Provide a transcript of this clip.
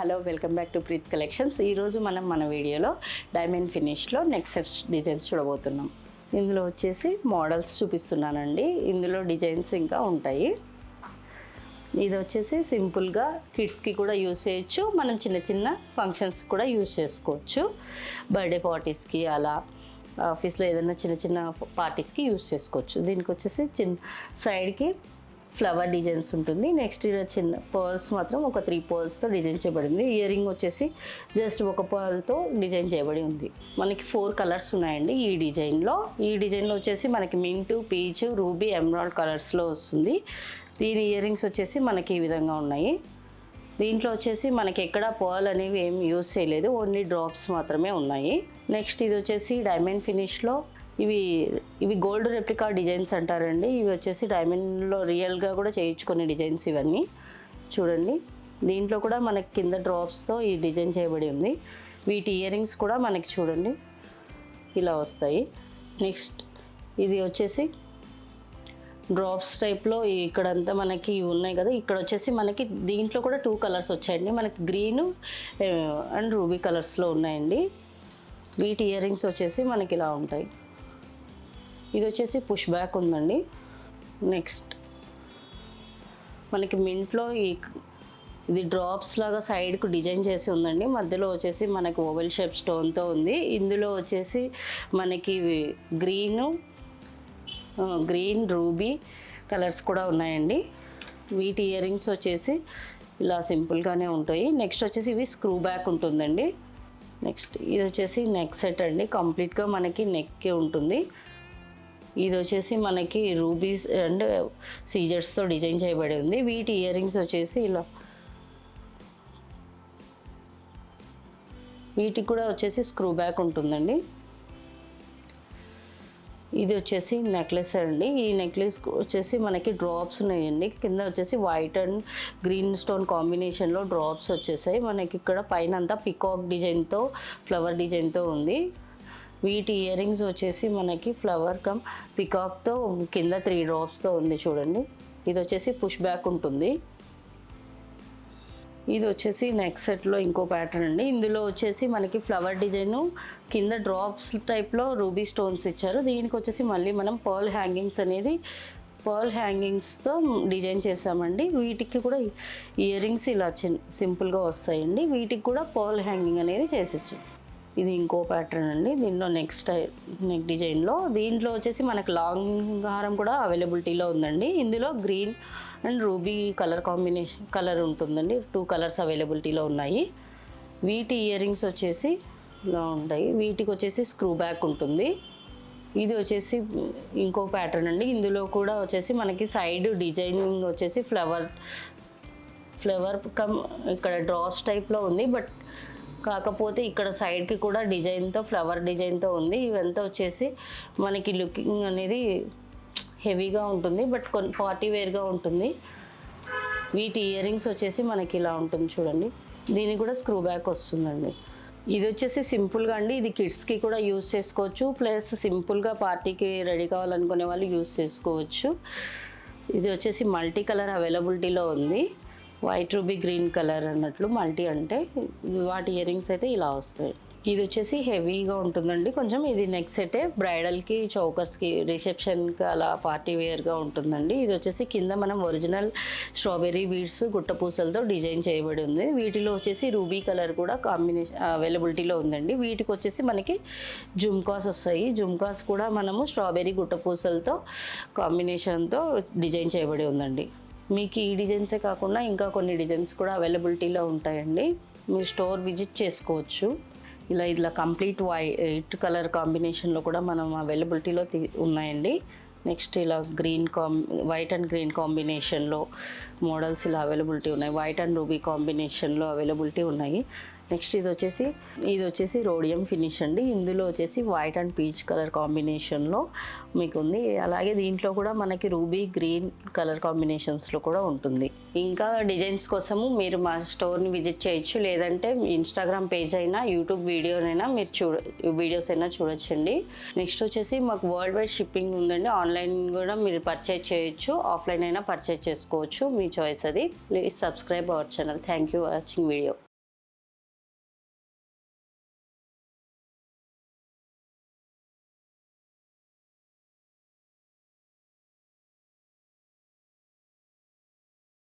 Hello welcome back to Preet collections. ఈరోజు మనం మన వీడియోలో డైమండ్ ఫినిష్లో నెక్ సెట్స్ డిజైన్స్ చూడబోతున్నాం. ఇందులో వచ్చేసి మోడల్స్ చూపిస్తున్నానండి. ఇందులో డిజైన్స్ ఇంకా ఉంటాయి. ఇది వచ్చేసి సింపుల్గా కిడ్స్కి కూడా యూస్ చేయొచ్చు, మనం చిన్న చిన్న ఫంక్షన్స్ కూడా యూస్ చేసుకోవచ్చు. బర్త్డే పార్టీస్కి అలా ఆఫీస్లో ఏదైనా చిన్న చిన్న పార్టీస్కి యూస్ చేసుకోవచ్చు. దీనికి వచ్చేసి చిన్న సైడ్కి ఫ్లవర్ డిజైన్స్ ఉంటుంది. నెక్స్ట్ చిన్న పర్ల్స్ మాత్రం ఒక 3 పర్ల్స్తో డిజైన్ చేయబడింది. ఇయర్ రింగ్ వచ్చేసి జస్ట్ ఒక పర్ల్తో డిజైన్ చేయబడి ఉంది. మనకి 4 కలర్స్ ఉన్నాయండి ఈ డిజైన్లో. ఈ డిజైన్లో వచ్చేసి మనకి మింట్, పీచ్, రూబీ, ఎమరాల్డ్ కలర్స్లో వస్తుంది. దీని ఇయర్ రింగ్స్ వచ్చేసి మనకి ఈ విధంగా ఉన్నాయి. దీంట్లో వచ్చేసి మనకి ఎక్కడ పర్ల్ అనేవి ఏం యూజ్ చేయలేదు, ఓన్లీ డ్రాప్స్ మాత్రమే ఉన్నాయి. నెక్స్ట్ ఇది వచ్చేసి డైమండ్ ఫినిష్లో ఇవి గోల్డ్ రెప్లికా డిజైన్స్ అంటారండి. ఇవి వచ్చేసి డైమండ్లో రియల్గా కూడా చేయించుకునే డిజైన్స్ ఇవన్నీ చూడండి. దీంట్లో కూడా మనకి కింద డ్రాప్స్తో ఈ డిజైన్ చేయబడి ఉంది. వీటి ఇయర్ రింగ్స్ కూడా మనకి చూడండి ఇలా వస్తాయి. నెక్స్ట్ ఇది వచ్చేసి డ్రాప్స్ టైప్లో ఇక్కడంతా మనకి ఉన్నాయి కదా, ఇక్కడ వచ్చేసి మనకి దీంట్లో కూడా 2 కలర్స్ వచ్చాయండి. మనకి గ్రీన్ అండ్ రూబీ కలర్స్లో ఉన్నాయండి. వీటి ఇయర్ రింగ్స్ వచ్చేసి మనకి ఇలా ఉంటాయి. ఇది వచ్చేసి పుష్ బ్యాక్ ఉందండి. నెక్స్ట్ మనకి మింట్లో ఇది డ్రాప్స్ లాగా సైడ్కు డిజైన్ చేసి ఉందండి. మధ్యలో వచ్చేసి మనకి ఓవెల్ షేప్ స్టోన్తో ఉంది. ఇందులో వచ్చేసి మనకి గ్రీన్ రూబీ కలర్స్ కూడా ఉన్నాయండి. వీటి ఇయర్ రింగ్స్ వచ్చేసి ఇలా సింపుల్గానే ఉంటాయి. నెక్స్ట్ వచ్చేసి ఇవి స్క్రూ బ్యాక్ ఉంటుందండి. నెక్స్ట్ ఇది వచ్చేసి నెక్ సెట్ అండి. కంప్లీట్గా మనకి నెక్కే ఉంటుంది. ఇది వచ్చేసి మనకి రూబీస్ అండ్ సీజర్స్తో డిజైన్ చేయబడి ఉంది. వీటి ఇయర్ రింగ్స్ వచ్చేసి ఇలా, వీటికి కూడా వచ్చేసి స్క్రూ బ్యాక్ ఉంటుందండి. ఇది వచ్చేసి నెక్లెస్ అండి. ఈ నెక్లెస్ వచ్చేసి మనకి డ్రాప్స్ ఉన్నాయండి. కింద వచ్చేసి వైట్ అండ్ గ్రీన్ స్టోన్ కాంబినేషన్లో డ్రాప్స్ వచ్చేసాయి. మనకి ఇక్కడ పైన అంతా పికాక్ డిజైన్తో ఫ్లవర్ డిజైన్తో ఉంది. వీటి ఇయర్ రింగ్స్ వచ్చేసి మనకి ఫ్లవర్ కమ్ పికాక్తో కింద 3 డ్రాప్స్తో ఉంది చూడండి. ఇది వచ్చేసి పుష్ బ్యాక్ ఉంటుంది. ఇది వచ్చేసి నెక్ సెట్లో ఇంకో ప్యాటర్న్ అండి. ఇందులో వచ్చేసి మనకి ఫ్లవర్ డిజైన్ కింద డ్రాప్స్ టైప్లో రూబీ స్టోన్స్ ఇచ్చారు. దీనికి వచ్చేసి మళ్ళీ మనం పర్ల్ హ్యాంగింగ్స్తో డిజైన్ చేసామండి. వీటికి కూడా ఇయర్ రింగ్స్ ఇలా సింపుల్గా వస్తాయండి. వీటికి కూడా పర్ల్ హ్యాంగింగ్ అనేది చేసిచ్చు. ఇది ఇంకో ప్యాటర్న్ అండి. దీనిలో నెక్ డిజైన్లో దీంట్లో వచ్చేసి మనకు లాంగ్ హారం కూడా అవైలబిలిటీలో ఉందండి. ఇందులో గ్రీన్ అండ్ రూబీ కలర్ ఉంటుందండి. 2 కలర్స్ అవైలబిలిటీలో ఉన్నాయి. వీటి ఇయర్ రింగ్స్ వచ్చేసి ఇలా ఉంటాయి. వీటికి వచ్చేసి స్క్రూ బ్యాక్ ఉంటుంది. ఇది వచ్చేసి ఇంకో ప్యాటర్న్ అండి. ఇందులో కూడా వచ్చేసి మనకి సైడ్ డిజైనింగ్ వచ్చేసి ఫ్లవర్ కమ్ ఇక్కడ డ్రాప్స్ టైప్లో ఉంది. బట్ కాకపోతే ఇక్కడ సైడ్కి కూడా ఫ్లవర్ డిజైన్తో ఉంది. ఇవంతా వచ్చేసి మనకి లుకింగ్ అనేది హెవీగా ఉంటుంది, బట్ కొన్ని పార్టీ వేర్గా ఉంటుంది. వీటి ఇయర్ రింగ్స్ వచ్చేసి మనకి ఇలా ఉంటుంది చూడండి. దీనికి కూడా స్క్రూ బ్యాక్ వస్తుందండి. ఇది వచ్చేసి సింపుల్గా అండి. ఇది కిడ్స్కి కూడా యూస్ చేసుకోవచ్చు, ప్లస్ సింపుల్గా పార్టీకి రెడీ కావాలనుకునే వాళ్ళు యూస్ చేసుకోవచ్చు. ఇది వచ్చేసి మల్టీ కలర్ అవైలబిలిటీలో ఉంది. వైట్ రూబీ గ్రీన్ కలర్ అన్నట్లు మల్టీ అంటే వాటి ఇయర్ రింగ్స్ అయితే ఇలా వస్తాయి. ఇది వచ్చేసి హెవీగా ఉంటుందండి కొంచెం. ఇది నెక్ సెటే, బ్రైడల్కి, చౌకర్స్కి, రిసెప్షన్కి అలా పార్టీ వేర్గా ఉంటుందండి. ఇది వచ్చేసి కింద మనం ఒరిజినల్ స్ట్రాబెర్రీ బీడ్స్ గుట్టపూసలతో డిజైన్ చేయబడి ఉంది. వీటిలో వచ్చేసి రూబీ కలర్ కూడా కాంబినేషన్ అవైలబిలిటీలో ఉందండి. వీటికి వచ్చేసి మనకి జుమ్కాస్ వస్తాయి. జుమ్కాస్ కూడా మనము స్ట్రాబెర్రీ గుట్టపూసలతో కాంబినేషన్తో డిజైన్ చేయబడి ఉందండి. మీకు ఈ డిజైన్సే కాకుండా ఇంకా కొన్ని డిజైన్స్ కూడా అవైలబిలిటీలో ఉంటాయండి. మీరు స్టోర్ విజిట్ చేసుకోవచ్చు. ఇలా కంప్లీట్ వైట్ కలర్ కాంబినేషన్లో కూడా మనం అవైలబిలిటీలో ఉన్నాయండి. నెక్స్ట్ ఇలా వైట్ అండ్ గ్రీన్ కాంబినేషన్లో మోడల్స్ ఇలా అవైలబిలిటీ ఉన్నాయి. వైట్ అండ్ రూబీ కాంబినేషన్లో అవైలబిలిటీ ఉన్నాయి. నెక్స్ట్ ఇది వచ్చేసి రోడియం ఫినిష్ అండి. ఇందులో వచ్చేసి వైట్ అండ్ పీచ్ కలర్ కాంబినేషన్లో మీకు ఉంది. అలాగే దీంట్లో కూడా మనకి రూబీ గ్రీన్ కలర్ కాంబినేషన్స్లో కూడా ఉంటుంది. ఇంకా డిజైన్స్ కోసము మీరు మా స్టోర్ని విజిట్ చేయొచ్చు, లేదంటే ఇన్స్టాగ్రామ్ పేజ్ అయినా యూట్యూబ్ వీడియోనైనా మీరు వీడియోస్ అయినా చూడొచ్చండి. నెక్స్ట్ వచ్చేసి మాకు వరల్డ్ వైడ్ షిప్పింగ్ ఉందండి. ఆన్లైన్ కూడా మీరు పర్చేజ్ చేయొచ్చు, ఆఫ్లైన్ అయినా పర్చేజ్ చేసుకోవచ్చు, మీ చాయిస్ అది. Please subscribe our channel. Thank you for watching video.